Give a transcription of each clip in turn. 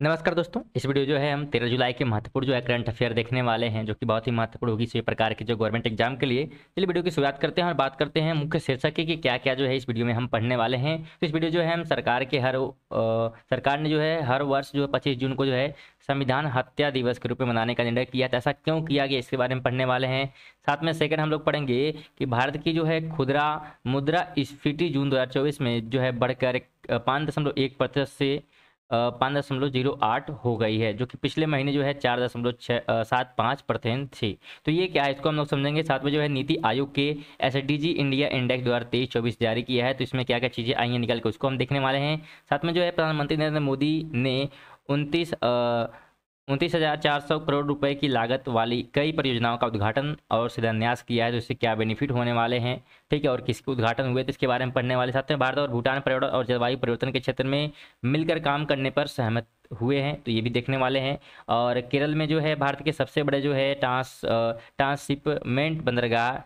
नमस्कार दोस्तों। इस वीडियो जो है हम 13 जुलाई के महत्वपूर्ण जो है करंट अफेयर देखने वाले हैं, जो कि बहुत ही महत्वपूर्ण होगी सभी प्रकार के जो गवर्नमेंट एग्जाम के लिए। चलिए वीडियो की शुरुआत करते हैं और बात करते हैं मुख्य शीर्षक की कि क्या क्या जो है इस वीडियो में हम पढ़ने वाले हैं। तो इस वीडियो जो है हम सरकार ने जो है हर वर्ष जो है 25 जून को जो है संविधान हत्या दिवस के रूप में मनाने का निर्णय किया था। ऐसा क्यों किया गया इसके बारे में पढ़ने वाले हैं। साथ में सेकंड हम लोग पढ़ेंगे कि भारत की जो है खुदरा मुद्रा स्फीति जून 2024 में जो है बढ़कर 5.1% से 5.08 हो गई है, जो कि पिछले महीने जो है 4.75% थी। तो ये क्या है इसको हम लोग समझेंगे। साथ में जो है नीति आयोग के एसडीजी इंडिया इंडेक्स 2023-24 जारी किया है, तो इसमें क्या क्या चीज़ें आई हैं निकल के उसको हम देखने वाले हैं। साथ में जो है प्रधानमंत्री नरेंद्र मोदी ने 29,400 करोड़ रुपए की लागत वाली कई परियोजनाओं का उद्घाटन और शिलान्यास किया है, तो इससे क्या बेनिफिट होने वाले हैं, ठीक है, और किसके उद्घाटन हुए तो इसके बारे में पढ़ने वाले। साथ में भारत और भूटान पर्यावरण और जलवायु परिवर्तन के क्षेत्र में मिलकर काम करने पर सहमत हुए हैं, तो ये भी देखने वाले हैं। और केरल में जो है भारत के सबसे बड़े जो है ट्रांसशिपमेंट बंदरगाह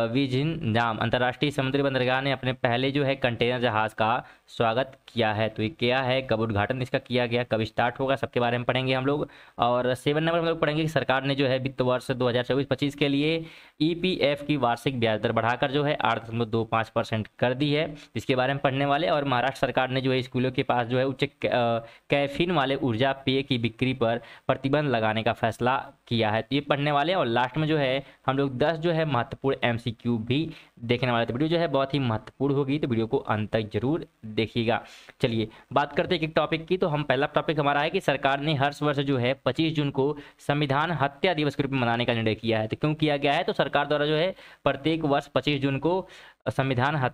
विझिन्जाम अंतर्राष्ट्रीय समुद्री बंदरगाह ने अपने पहले जो है कंटेनर जहाज का स्वागत किया है। तो ये क्या है, कब उद्घाटन इसका किया गया, कब स्टार्ट होगा, सबके बारे में पढ़ेंगे हम लोग। और 7 नंबर हम लोग पढ़ेंगे कि सरकार ने जो है वित्त वर्ष 2024-25 के लिए ईपीएफ की वार्षिक ब्याज दर बढ़ाकर जो है 8.25% कर दी है, इसके बारे में पढ़ने वाले। और महाराष्ट्र सरकार ने जो है स्कूलों के पास जो है उच्च कैफीन वाले ऊर्जा पेय की बिक्री पर प्रतिबंध लगाने का फैसला किया है, तो ये पढ़ने वाले। और लास्ट में जो है हम लोग 10 जो है महत्वपूर्ण एमसीक्यू भी देखने वाले। तो वीडियो जो है बहुत ही महत्वपूर्ण होगी, तो वीडियो को अंत तक जरूर देखिएगा। चलिए बात करते हैं एक टॉपिक की। तो हम पहला टॉपिक हमारा है कि सरकार ने हर वर्ष जो है 25 जून को संविधान हत्या दिवस के रूप में मनाने का निर्णय किया है। तो क्यों किया गया है, तो सरकार द्वारा जो है प्रत्येक वर्ष 25 जून को संविधान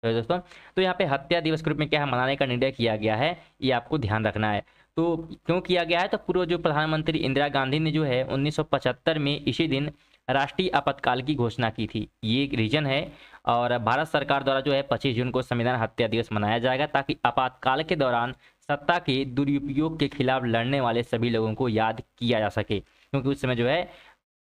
तो दोस्तों, तो यहाँ पे हत्या दिवस के रूप में क्या है मनाने का निर्णय किया गया है, ये आपको ध्यान रखना है। तो क्यों किया गया है, तो पूर्व जो प्रधानमंत्री इंदिरा गांधी ने जो है 1975 में इसी दिन राष्ट्रीय आपातकाल की घोषणा की थी, ये एक रीजन है। और भारत सरकार द्वारा जो है 25 जून को संविधान हत्या दिवस मनाया जाएगा, ताकि आपातकाल के दौरान सत्ता के दुरुपयोग के खिलाफ लड़ने वाले सभी लोगों को याद किया जा सके, क्योंकि उस समय जो है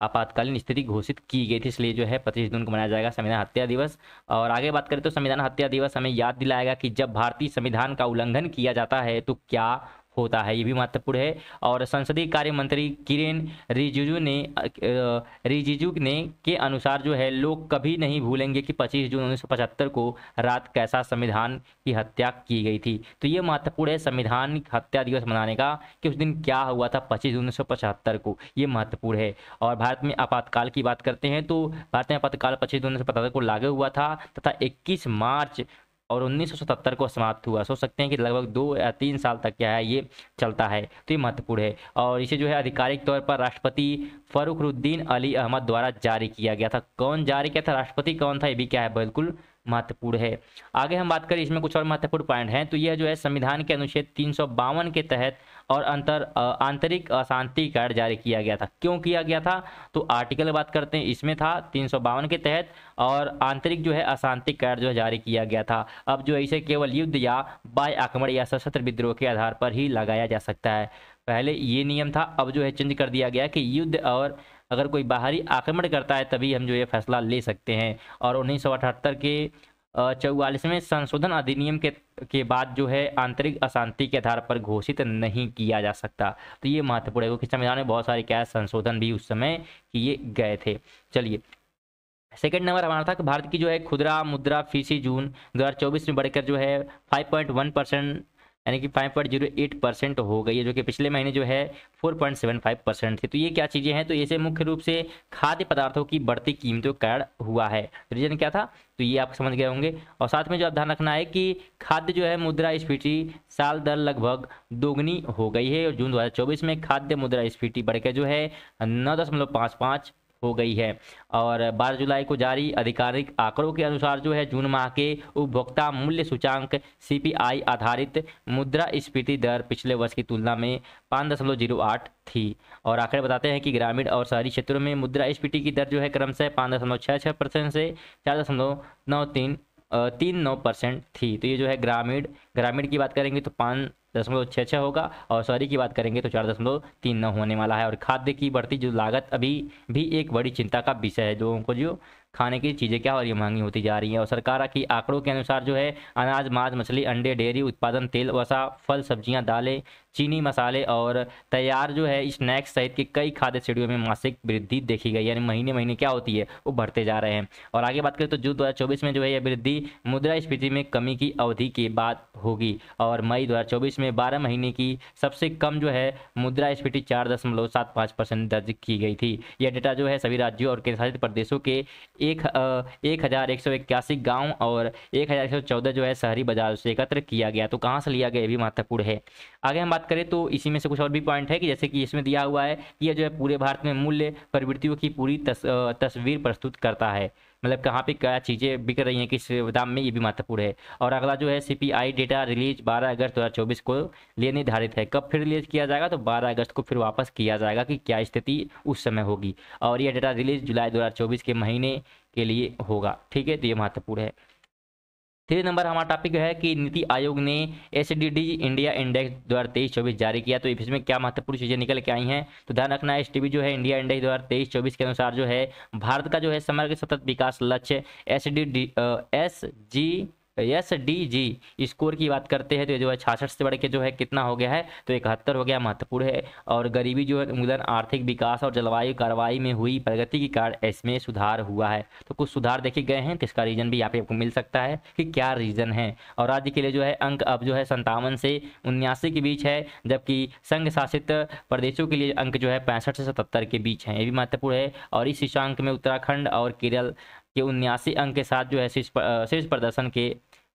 आपातकालीन स्थिति घोषित की गई थी, इसलिए जो है 25 जून को मनाया जाएगा संविधान हत्या दिवस। और आगे बात करें तो संविधान हत्या दिवस हमें याद दिलाएगा कि जब भारतीय संविधान का उल्लंघन किया जाता है तो क्या होता है, ये भी महत्वपूर्ण है। और संसदीय कार्य मंत्री किरेन रिजिजू ने के अनुसार जो है लोग कभी नहीं भूलेंगे कि 25 जून 1975 को रात कैसा संविधान की हत्या की गई थी। तो ये महत्वपूर्ण है संविधान हत्या दिवस मनाने का, कि उस दिन क्या हुआ था 25 जून 1975 को, ये महत्वपूर्ण है। और भारत में आपातकाल की बात करते हैं तो भारत में आपातकाल 25 जून 1975 को लागू हुआ था तथा 21 मार्च और 1977 को समाप्त हुआ। सोच सकते हैं कि लगभग 2 या 3 साल तक क्या है ये चलता है, तो ये महत्वपूर्ण है। और इसे जो है आधिकारिक तौर पर राष्ट्रपति फरुखरुद्दीन अली अहमद द्वारा जारी किया गया था। कौन जारी किया था, राष्ट्रपति कौन था, ये भी क्या है बिल्कुल महत्वपूर्ण है। आगे हम बात करें, इसमें कुछ और महत्वपूर्ण पॉइंट हैं। तो यह जो है संविधान के अनुच्छेद 352 के तहत और आंतरिक अशांति कार्ड जारी किया गया था। क्यों किया गया था, तो आर्टिकल बात करते हैं, इसमें था 352 के तहत, और आंतरिक जो है अशांति कार्ड जो है जारी किया गया था। अब जो है इसे केवल युद्ध या बाह्य आक्रमण या सशस्त्र विद्रोह के आधार पर ही लगाया जा सकता है। पहले ये नियम था, अब जो है चेंज कर दिया गया कि युद्ध और अगर कोई बाहरी आक्रमण करता है तभी हम जो ये फैसला ले सकते हैं। और 1978 के 44वें संशोधन अधिनियम के बाद जो है आंतरिक अशांति के आधार पर घोषित नहीं किया जा सकता। तो ये महत्वपूर्ण है, क्योंकि संविधान में बहुत सारे क्या संशोधन भी उस समय किए गए थे। चलिए सेकंड नंबर हमारा था कि भारत की जो है खुदरा मुद्रा फीसी जून 2024 में बढ़कर जो है 5.1% यानी कि 5.08% हो गई है, जो कि पिछले महीने जो है 4.75% थी। तो ये क्या चीज़ें हैं, तो इसे मुख्य रूप से खाद्य पदार्थों की बढ़ती कीमतों के कारण हुआ है। रीजन क्या था, तो ये आप समझ गए होंगे। और साथ में जो आप ध्यान रखना है कि खाद्य जो है मुद्रास्फीति साल दर लगभग दोगुनी हो गई है, और जून 2024 में खाद्य मुद्रास्फीति बढ़कर जो है 9.55 हो गई है। और 12 जुलाई को जारी आधिकारिक आंकड़ों के अनुसार जो है जून माह के उपभोक्ता मूल्य सूचांक सीपीआई आधारित मुद्रास्फीति दर पिछले वर्ष की तुलना में 5.08 थी। और आंकड़े बताते हैं कि ग्रामीण और शहरी क्षेत्रों में मुद्रास्फीति की दर जो है क्रमशः 5.66% से 4.39% थी। तो ये जो है ग्रामीण की बात करेंगे तो 5.66 होगा, और शहरी की बात करेंगे तो 4.39 होने वाला है। और खाद्य की बढ़ती जो लागत अभी भी एक बड़ी चिंता का विषय है, लोगों को जो खाने की चीज़ें क्या हो रही है, महंगी होती जा रही हैं। और सरकार की आंकड़ों के अनुसार जो है अनाज, मांस, मछली, अंडे, डेयरी उत्पादन, तेल, वसा, फल, सब्जियां, दालें, चीनी, मसाले और तैयार जो है स्नैक्स सहित के कई खाद्य श्रेणियों में मासिक वृद्धि देखी गई, यानी महीने महीने क्या होती है वो बढ़ते जा रहे हैं। और आगे बात करें तो जून 2024 में जो है यह वृद्धि मुद्रास्फीति में कमी की अवधि के बाद होगी। और मई 2024 में 12 महीने की सबसे कम जो है मुद्रास्फीति 4.75% दर्ज की गई थी। यह डेटा जो है सभी राज्यों और केंद्रशासित प्रदेशों के 1181 गांव और 1114 जो है शहरी बाजार से एकत्र किया गया। तो कहाँ से लिया गया ये भी महत्वपूर्ण है। आगे हम बात करें तो इसी में से कुछ और भी पॉइंट है कि जैसे कि इसमें दिया हुआ है कि यह जो है पूरे भारत में मूल्य प्रवृत्तियों की पूरी तस्वीर प्रस्तुत करता है, मतलब कहाँ पे क्या चीज़ें बिक रही हैं किस दाम में, ये भी महत्वपूर्ण है। और अगला जो है सीपीआई डेटा रिलीज 12 अगस्त 2024 को लिए निर्धारित है। कब फिर रिलीज किया जाएगा, तो 12 अगस्त को फिर वापस किया जाएगा कि क्या स्थिति उस समय होगी। और यह डेटा रिलीज जुलाई 2024 के महीने के लिए होगा, ठीक है, तो ये महत्वपूर्ण है। 3 नंबर हमारा टॉपिक है कि नीति आयोग ने एसडीडी इंडिया इंडेक्स 2023-24 जारी किया। तो इसमें क्या महत्वपूर्ण चीज़ें निकल के आई हैं, तो ध्यान रखना है एसडीबी जो है इंडिया इंडेक्स 2023-24 के अनुसार जो है भारत का जो है समग्र सतत विकास लक्ष्य एसडीजी स्कोर की बात करते हैं तो ये जो है 66 से बढ़ के जो है कितना हो गया है, तो 71 हो गया, महत्वपूर्ण है। और गरीबी जो है उन्मूलन, आर्थिक विकास और जलवायु कार्रवाई में हुई प्रगति के कारण इसमें सुधार हुआ है। तो कुछ सुधार देखे गए हैं, तो इसका रीजन भी यहाँ पे आपको मिल सकता है कि क्या रीजन है। और राज्य के लिए जो है अंक अब जो है 57 से 79 के बीच है, जबकि संघ शासित प्रदेशों के लिए अंक जो है 65 से 77 के बीच है, ये भी महत्वपूर्ण है। और इस शीर्षांक में उत्तराखंड और केरल के 79 अंक के साथ जो है शीर्ष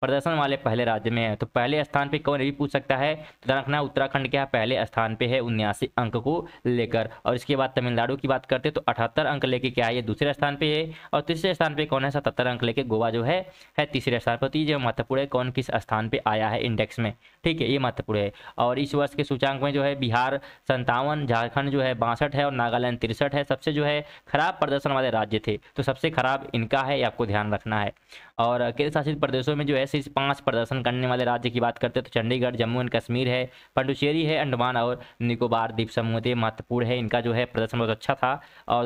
प्रदर्शन वाले पहले राज्य में है। तो पहले स्थान पे कौन, ये भी पूछ सकता है, तो ध्यान रखना उत्तराखंड क्या पहले स्थान पे है 79 अंक को लेकर। और इसके बाद तमिलनाडु की बात करते हैं तो 78 अंक लेके क्या है, ये दूसरे स्थान पे है। और तीसरे स्थान पे कौन है, 77 अंक लेके गोवा जो है तीसरे स्थान पर। तो ये महत्वपूर्ण है कौन किस स्थान पे आया है इंडेक्स में, ठीक है, ये महत्वपूर्ण है। और इस वर्ष के सूचांक में जो है बिहार 57, झारखंड जो है 62 है और नागालैंड 63 है। सबसे जो है खराब प्रदर्शन वाले राज्य थे, तो सबसे खराब इनका है, ये आपको ध्यान रखना है। और केंद्र शासित प्रदेशों में जो है सिर्फ 5 प्रदर्शन करने वाले राज्य की बात करते हैं तो चंडीगढ़, जम्मू एंड कश्मीर है, पुडुचेरी है, अंडमान और निकोबार द्वीप समूह है। महत्वपूर्ण है, इनका जो है प्रदर्शन बहुत अच्छा था। और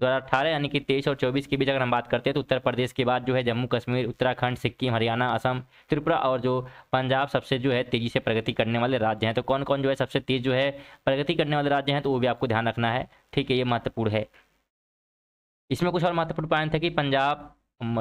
2018 यानी कि 23 और 24 के बीच अगर हम बात करते हैं तो उत्तर प्रदेश के बाद जो है जम्मू कश्मीर, उत्तराखंड, सिक्किम, हरियाणा, असम, त्रिपुरा और जो पंजाब सबसे जो है तेजी से प्रगति करने वाले राज्य हैं। तो कौन कौन जो है सबसे तेज जो है प्रगति करने वाले राज्य हैं, तो वो भी आपको ध्यान रखना है, ठीक है, ये महत्वपूर्ण है। इसमें कुछ और महत्वपूर्ण पॉइंट है कि पंजाब,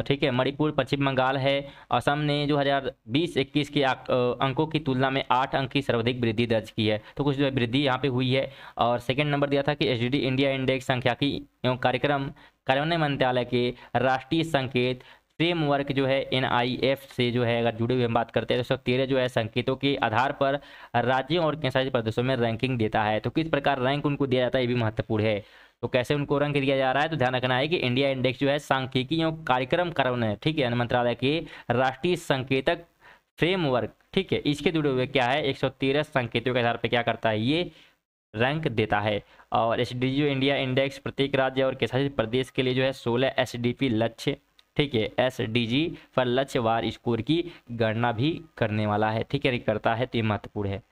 ठीक है, मणिपुर, पश्चिम बंगाल है, असम ने 2020-21 के अंकों की तुलना में 8 अंक की सर्वाधिक वृद्धि दर्ज की है। तो कुछ जो है वृद्धि यहाँ पे हुई है। और सेकंड नंबर दिया था कि एसडीडी इंडिया इंडेक्स सांख्यिकी एवं कार्यक्रम कार्यान्वयन मंत्रालय के राष्ट्रीय संकेत फ्रेमवर्क जो है NIF से जो है अगर जुड़े हुए हम बात करते हैं तो 113 जो है संकेतों के आधार पर राज्यों और केंद्रशासित प्रदेशों में रैंकिंग देता है। तो किस प्रकार रैंक उनको दिया जाता है, ये भी महत्वपूर्ण है। तो कैसे उनको रैंक दिया जा रहा है, तो ध्यान रखना है कि इंडिया इंडेक्स जो है सांख्यिकी एवं कार्यक्रम कार्यान्वयन, ठीक है, मंत्रालय के राष्ट्रीय संकेतक फ्रेमवर्क, ठीक है, इसके जुड़े हुए क्या है 113 संकेतों के आधार पर क्या करता है, ये रैंक देता है। और एसडीजी इंडिया इंडेक्स प्रत्येक राज्य और केंद्रशासित प्रदेश के लिए जो है 16 SDP लक्ष्य, ठीक है, SDG पर लक्ष्यवार स्कोर की गणना भी करने वाला है, ठीक है, करता है, तो ये महत्वपूर्ण है।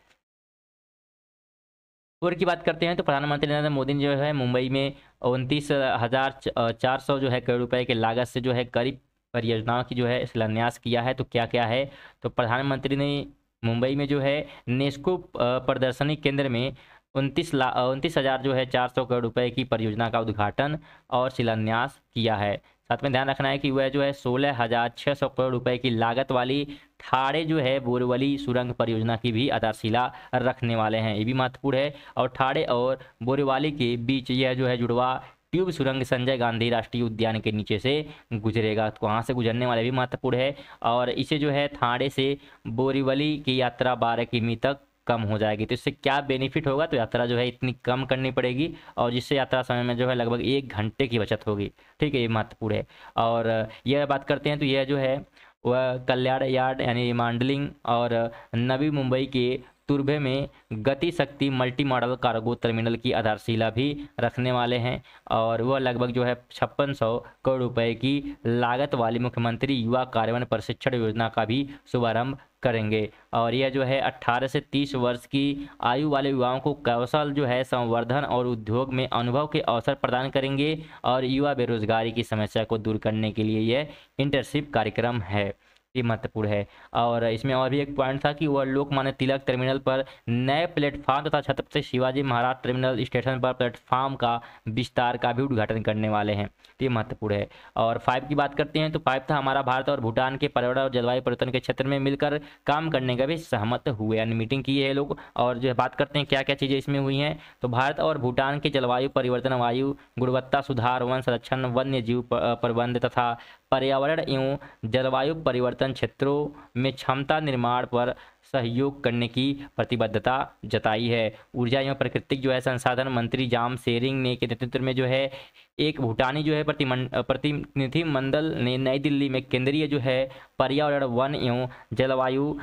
स्कोर की बात करते हैं तो प्रधानमंत्री नरेंद्र मोदी ने जो है मुंबई में 29,400 जो है करोड़ रुपए के लागत से जो है करीब परियोजनाओं की जो है शिलान्यास किया है। तो क्या क्या है, तो प्रधानमंत्री ने मुंबई में जो है नेस्को प्रदर्शनी केंद्र में 29,000 जो है 400 करोड़ रुपए की परियोजना का उद्घाटन और शिलान्यास किया है। साथ में ध्यान रखना है कि वह जो है 16,600 करोड़ रुपए की लागत वाली ठाड़े जो है बोरीवली सुरंग परियोजना की भी आधारशिला रखने वाले हैं, ये भी महत्वपूर्ण है। और ठाड़े और बोरीवली के बीच यह जो है जुड़वा ट्यूब सुरंग संजय गांधी राष्ट्रीय उद्यान के नीचे से गुजरेगा, तो वहाँ से गुजरने वाले भी महत्वपूर्ण है। और इसे जो है ठाड़े से बोरीवली की यात्रा 12 किमी तक कम हो जाएगी। तो इससे क्या बेनिफिट होगा, तो यात्रा जो है इतनी कम करनी पड़ेगी और जिससे यात्रा समय में जो है लगभग 1 घंटे की बचत होगी, ठीक है, ये महत्वपूर्ण है। और यह बात करते हैं तो यह जो है वह कल्याण यार्ड यानी मांडलिंग और नवी मुंबई के तुर्भे में गति शक्ति मल्टी मॉडल कार्गो टर्मिनल की आधारशिला भी रखने वाले हैं और वह लगभग जो है 5600 करोड़ रुपए की लागत वाली मुख्यमंत्री युवा कार्यान्वयन प्रशिक्षण योजना का भी शुभारंभ करेंगे। और यह जो है 18 से 30 वर्ष की आयु वाले युवाओं को कौशल जो है संवर्धन और उद्योग में अनुभव के अवसर प्रदान करेंगे और युवा बेरोजगारी की समस्या को दूर करने के लिए यह इंटर्नशिप कार्यक्रम है। ये महत्वपूर्ण है। और इसमें और भी एक पॉइंट था कि वह लोकमान्य तिलक टर्मिनल पर नए प्लेटफॉर्म तथा छत्रपति शिवाजी महाराज टर्मिनल स्टेशन पर प्लेटफॉर्म का विस्तार का भी उद्घाटन करने वाले हैं। ये महत्वपूर्ण है। और 5 की बात करते हैं तो 5 था हमारा भारत और भूटान के पर्यावरण और जलवायु परिवर्तन के क्षेत्र में मिलकर काम करने का भी सहमत हुए, यानी मीटिंग की है लोग। और जो बात करते हैं क्या क्या चीज़ें इसमें हुई हैं, तो भारत और भूटान के जलवायु परिवर्तन, वायु गुणवत्ता सुधार, वन संरक्षण, वन्य जीव प्रबंध तथा पर्यावरण एवं जलवायु परिवर्तन क्षेत्रों में क्षमता निर्माण पर सहयोग करने की प्रतिबद्धता जताई है। ऊर्जा एवं प्राकृतिक जो है संसाधन मंत्री जाम सेरिंग ने के नेतृत्व में जो है एक भूटानी जो है प्रतिनिधि मंडल ने नई दिल्ली में केंद्रीय जो है पर्यावरण, वन एवं जलवायु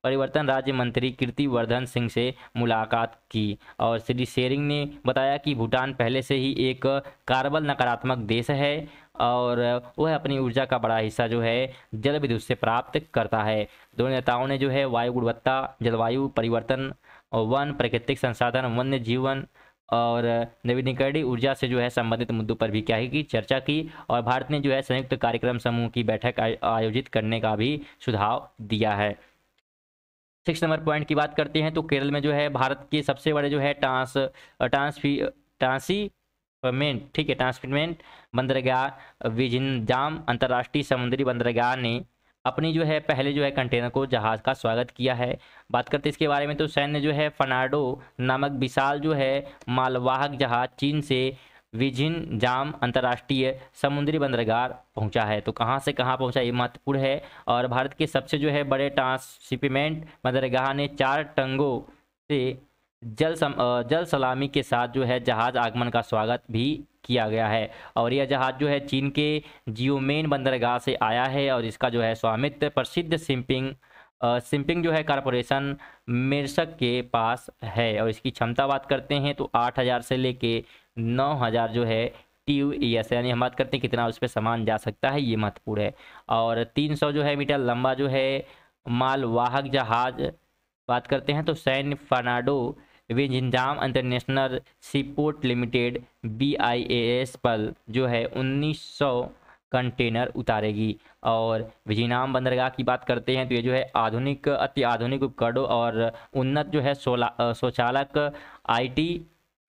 परिवर्तन राज्य मंत्री कीर्तिवर्धन सिंह से मुलाकात की। और श्री शेरिंग ने बताया कि भूटान पहले से ही एक कार्बन नकारात्मक देश है और वह अपनी ऊर्जा का बड़ा हिस्सा जो है जल विद्युत से प्राप्त करता है। दोनों नेताओं ने जो है वायु गुणवत्ता, जलवायु परिवर्तन और वन, प्राकृतिक संसाधन, वन्य जीवन और नवीनीकरणीय ऊर्जा से जो है संबंधित मुद्दों पर भी क्या है कि चर्चा की। और भारत ने जो है संयुक्त कार्यक्रम समूह की बैठक आयोजित करने का भी सुझाव दिया है। 6 नंबर पॉइंट की बात करते हैं तो केरल में जो है भारत के सबसे बड़े जो है ट्रांसशिपमेंट बंदरगाह विझिंजाम अंतर्राष्ट्रीय समुद्री बंदरगाह ने अपनी जो है पहले जो है कंटेनर को जहाज का स्वागत किया है। बात करते हैं इसके बारे में तो सैन्य जो है फर्नांडो नामक विशाल जो है मालवाहक जहाज चीन से विझिंजाम अंतर्राष्ट्रीय समुद्री बंदरगाह पहुंचा है। तो कहां से कहां पहुंचा ये महत्वपूर्ण है। और भारत के सबसे जो है बड़े ट्रांसशिपमेंट बंदरगाह ने 4 टंगों से जल सलामी के साथ जो है जहाज आगमन का स्वागत भी किया गया है। और यह जहाज जो है चीन के जियोमेन बंदरगाह से आया है और इसका जो है स्वामित्व प्रसिद्ध शिपिंग जो है कॉरपोरेशन मेरसक के पास है। और इसकी क्षमता बात करते हैं तो 8000 से लेके 9000 जो है TEU यानी हम बात करते हैं कितना उस पर सामान जा सकता है, ये महत्वपूर्ण है। और 300 जो है मीटर लंबा जो है मालवाहक जहाज बात करते हैं तो सैन्य Fernando Vizhinjam international seaport limited BIAS पर जो है 1900 कंटेनर उतारेगी। और विझिंजाम बंदरगाह की बात करते हैं तो ये जो है अति आधुनिक उपकरणों और उन्नत जो है स्वचालक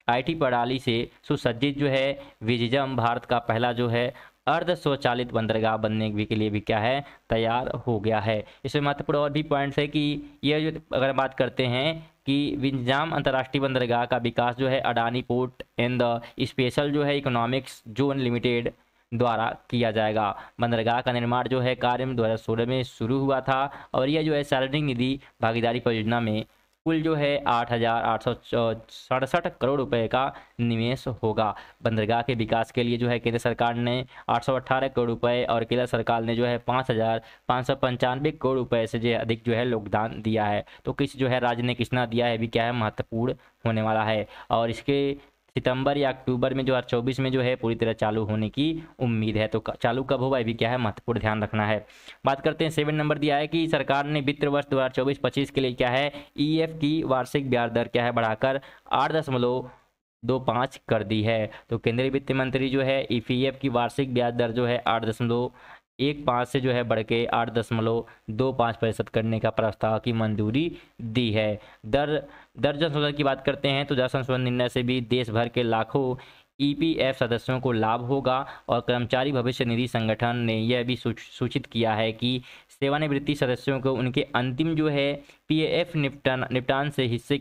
IT प्रणाली से सुसज्जित जो है विझिंजाम भारत का पहला जो है अर्ध स्वचालित बंदरगाह बनने भी के लिए भी क्या है तैयार हो गया है। इसमें महत्वपूर्ण और भी पॉइंट्स है कि यह जो अगर बात करते हैं कि विझिंजाम अंतर्राष्ट्रीय बंदरगाह का विकास जो है Adani port and the special जो है इकोनॉमिक्स जोन लिमिटेड द्वारा किया जाएगा। बंदरगाह का निर्माण जो है कार्य 2016 में शुरू हुआ था और यह जो है सार्वजनिक निधि भागीदारी परियोजना में कुल जो है 8867 करोड़ रुपए का निवेश होगा। बंदरगाह के विकास के लिए जो है केंद्र सरकार ने 818 करोड़ रुपए और केरल सरकार ने जो है 5595 करोड़ रुपए से जो अधिक जो है योगदान दिया है। तो किस जो है राज्य ने कितना दिया है भी क्या है महत्वपूर्ण होने वाला है। और इसके सितंबर या अक्टूबर में 2024 में जो है पूरी तरह चालू होने की उम्मीद है। तो चालू कब होगा ये भी क्या है महत्वपूर्ण ध्यान रखना है। बात करते हैं 7 नंबर दिया है कि सरकार ने वित्त वर्ष 2024-25 के लिए क्या है EF की वार्षिक ब्याज दर क्या है बढ़ाकर 8.25 कर दी है। तो केंद्रीय वित्त मंत्री जो है EPF की वार्षिक ब्याज दर जो है 8.15 से जो है बढ़ के 8.25% करने का प्रस्ताव की मंजूरी दी है। दर संशोधन की बात करते हैं तो दर संशोधन निर्णय से भी देश भर के लाखों EPF सदस्यों को लाभ होगा। और कर्मचारी भविष्य निधि संगठन ने यह भी सूचित किया है कि सेवानिवृत्ति सदस्यों को उनके अंतिम जो है PAF निपटान से हिस्से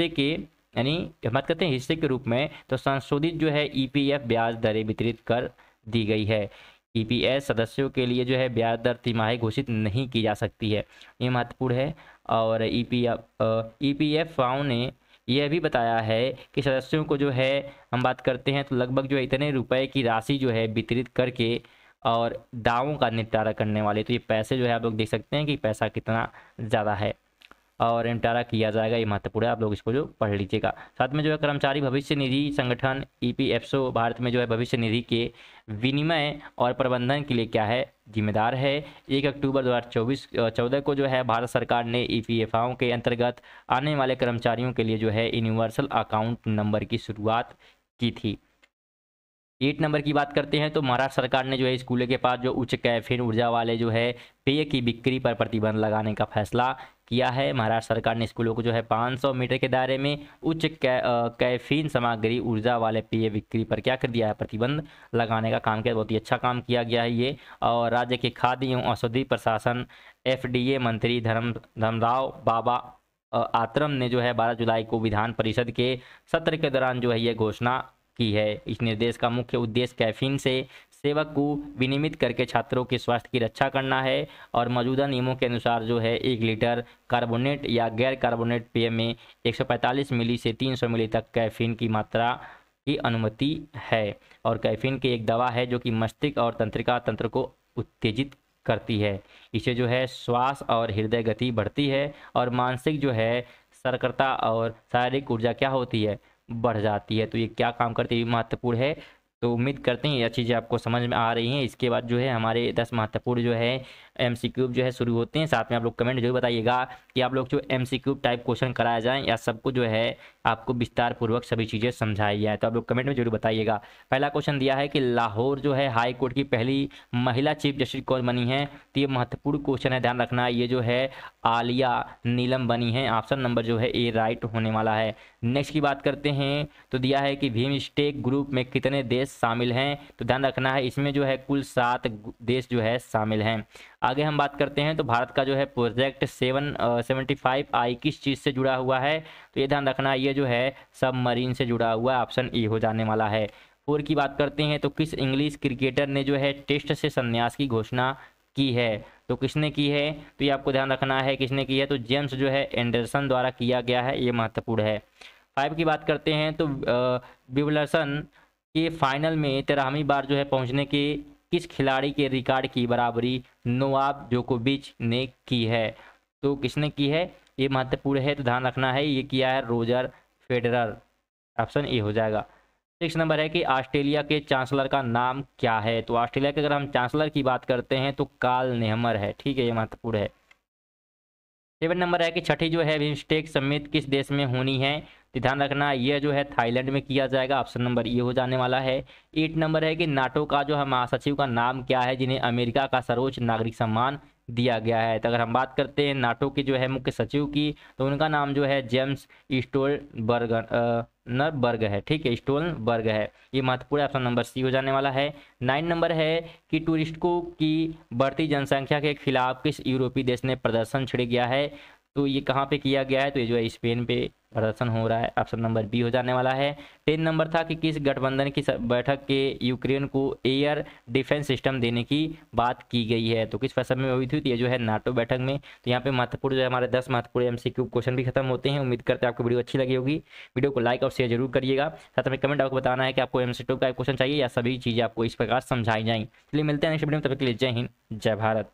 के यानी बात करते हैं हिस्से के रूप में तो संशोधित जो है EPF ब्याज दरें वितरित कर दी गई है। EPS सदस्यों के लिए जो है ब्याज दर तिमाही घोषित नहीं की जा सकती है, ये महत्वपूर्ण है। और EPF ने यह भी बताया है कि सदस्यों को जो है हम बात करते हैं तो लगभग जो है इतने रुपए की राशि जो है वितरित करके और दावों का निपटारा करने वाले। तो ये पैसे जो है आप लोग देख सकते हैं कि पैसा कितना ज़्यादा है। और निपटारा किया जाएगा। ये महत्वपूर्ण है, आप लोग इसको जो पढ़ लीजिएगा। साथ में जो है कर्मचारी भविष्य निधि संगठन ईपीएफओ भारत में जो है भविष्य निधि के विनिमय और प्रबंधन के लिए क्या है, जिम्मेदार है। 1 अक्टूबर 2014 को जो है भारत सरकार ने ईपीएफओ के अंतर्गत आने वाले कर्मचारियों के लिए जो है यूनिवर्सल अकाउंट नंबर की शुरुआत की थी। 8 नंबर की बात करते हैं तो महाराष्ट्र सरकार ने जो है स्कूलों के पास जो उच्च कैफीन ऊर्जा वाले जो है पेय की बिक्री पर प्रतिबंध लगाने का फैसला किया है। महाराष्ट्र सरकार ने स्कूलों को जो है 500 मीटर के दायरे में उच्च कैफीन सामग्री ऊर्जा वाले पेय बिक्री पर क्या कर दिया है, प्रतिबंध लगाने का काम किया। बहुत ही अच्छा काम किया गया है ये। और राज्य के खाद्य एवं औषधि प्रशासन एफडीए मंत्री धर्मराव बाबा आत्रम ने जो है 12 जुलाई को विधान परिषद के सत्र के दौरान जो है ये घोषणा की है। इस निर्देश का मुख्य उद्देश्य कैफीन से सेवक को विनियमित करके छात्रों के स्वास्थ्य की रक्षा करना है और मौजूदा नियमों के अनुसार जो है 1 लीटर कार्बोनेट या गैर कार्बोनेट पेय में 145 मिली से 300 मिली तक कैफीन की मात्रा की अनुमति है। और कैफीन की एक दवा है जो कि मस्तिष्क और तंत्रिका तंत्र को उत्तेजित करती है। इसे जो है श्वास और हृदय गति बढ़ती है और मानसिक जो है सर्कता और शारीरिक ऊर्जा क्या होती है, बढ़ जाती है। तो ये क्या काम करती है, महत्वपूर्ण है। तो उम्मीद करते हैं यह चीज़ें आपको समझ में आ रही हैं। इसके बाद जो है हमारे 10 महत्वपूर्ण जो है एमसीक्यू जो है शुरू होते हैं। साथ में आप लोग कमेंट जरूर बताइएगा कि आप लोग जो एमसीक्यू टाइप क्वेश्चन कराया जाए या सबको जो है आपको विस्तार पूर्वक सभी चीज़ें समझाई जाए, तो आप लोग कमेंट में जरूर बताइएगा। पहला क्वेश्चन दिया है कि लाहौर जो है हाई कोर्ट की पहली महिला चीफ जस्टिस कौन बनी है, तो ये महत्वपूर्ण क्वेश्चन है, ध्यान रखना। ये जो है आलिया नीलम बनी है। ऑप्शन नंबर जो है ए राइट होने वाला है। नेक्स्ट की बात करते हैं तो दिया है कि बिम्स्टेक ग्रुप में कितने देश शामिल हैं, तो ध्यान रखना है इसमें जो है कुल 7 देश जो है शामिल हैं। आगे हम बात करते हैं तो भारत का जो है प्रोजेक्ट 775I किस चीज़ से जुड़ा हुआ है, तो ये ध्यान रखना ये जो है सबमरीन से जुड़ा हुआ है। ऑप्शन ए हो जाने वाला है। 4 की बात करते हैं तो किस इंग्लिश क्रिकेटर ने जो है टेस्ट से संन्यास की घोषणा की है, तो किसने की है, तो ये आपको ध्यान रखना है किसने की है, तो जेम्स जो है एंडरसन द्वारा किया गया है। ये महत्वपूर्ण है। 5 की बात करते हैं तो विम्बलडन के फाइनल में 13वीं बार जो है पहुंचने के किस खिलाड़ी के रिकॉर्ड की बराबरी नोवाक जोकोविच ने की है, तो किसने की है, ये महत्वपूर्ण है। तो ध्यान रखना है ये किया है रोजर फेडरर। ऑप्शन ए हो जाएगा। 6 नंबर है कि ऑस्ट्रेलिया के चांसलर का नाम क्या है, तो ऑस्ट्रेलिया के अगर हम चांसलर की बात करते हैं तो कार्ल नेहमर है। ठीक है, ये महत्वपूर्ण है। 7 नंबर है कि छठी जो है बिम्स्टेक समिट किस देश में होनी है, तो ध्यान रखना यह जो है थाईलैंड में किया जाएगा। ऑप्शन नंबर ये हो जाने वाला है। 8 नंबर है कि नाटो का जो है महासचिव का नाम क्या है जिन्हें अमेरिका का सर्वोच्च नागरिक सम्मान दिया गया है, तो अगर हम बात करते हैं नाटो के जो है मुख्य सचिव की, तो उनका नाम जो है जेम्स स्टोल्टनबर्ग है। ठीक है, स्टोल्टनबर्ग है। ये महत्वपूर्ण ऑप्शन नंबर सी हो जाने वाला है। 9 नंबर है कि टूरिस्टों की बढ़ती जनसंख्या के खिलाफ किस यूरोपीय देश ने प्रदर्शन छिड़ गया है, तो ये कहाँ पे किया गया है, तो ये जो है स्पेन पे प्रदर्शन हो रहा है। ऑप्शन नंबर बी हो जाने वाला है। 10 नंबर था कि किस गठबंधन की बैठक के यूक्रेन को एयर डिफेंस सिस्टम देने की बात की गई है, तो किस फैसले में हुई थी, तो ये जो है नाटो बैठक में। तो यहाँ पे महत्वपूर्ण जो है हमारे 10 महत्वपूर्ण एमसीक्यू क्वेश्चन भी खत्म होते हैं। उम्मीद करते हैं आपको वीडियो अच्छी लगी होगी। वीडियो को लाइक और शेयर जरूर करिएगा। साथ में कमेंट आपको बताना है कि आपको एमसीक्यू का क्वेश्चन चाहिए या सभी चीज़ें आपको इस प्रकार समझाई जाएंगी। चलिए मिलते हैं नेक्स्ट वीडियो में, तब तक के लिए जय हिंद जय भारत।